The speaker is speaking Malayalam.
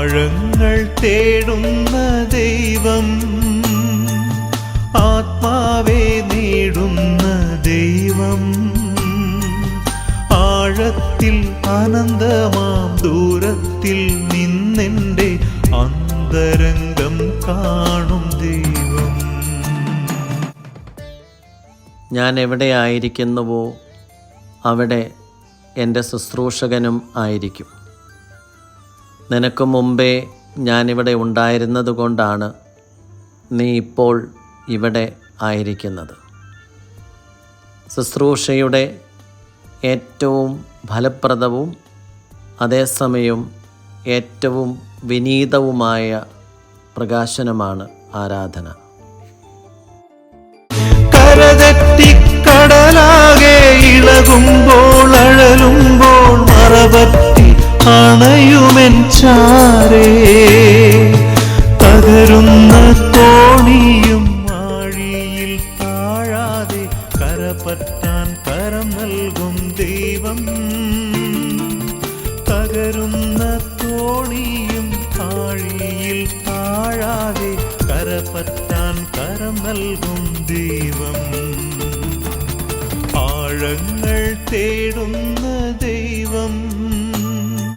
ആഴങ്ങൾ തേടുന്ന ദൈവം, ആത്മാവെ നേടുന്ന ദൈവം, ആഴത്തിൽ അനന്തമാം ദൂരത്തിൽ നിന്നെൻ്റെ അന്തരംഗം കാണും ദൈവം. ഞാൻ എവിടെയായിരിക്കുന്നുവോ അവിടെ എൻ്റെ ശുശ്രൂഷകനും ആയിരിക്കും. നിനക്ക് മുമ്പേ ഞാനിവിടെ ഉണ്ടായിരുന്നത് കൊണ്ടാണ് നീ ഇപ്പോൾ ഇവിടെ ആയിരിക്കുന്നത്. ശുശ്രൂഷയുടെ ഏറ്റവും ഫലപ്രദവും അതേസമയം ഏറ്റവും വിനീതവുമായ പ്രകാശനമാണ് ആരാധന. കരതെറ്റിക്കടലാകെ ഇളകുമ്പോൾ അഴലുമ്പോൾ മറപറ്റി അണയുമെൻ ചാരേ, തകരുന്ന തോണിയും ആഴിയിൽ താഴാതെ കരപറ്റാൻ കരം നൽകും ദൈവം. തകരുന്ന തോണിയും ആഴിയിൽ താഴാതെ കരപറ്റാൻ കരം നൽകും ദൈവം. ആഴങ്ങൾ തേടുന്ന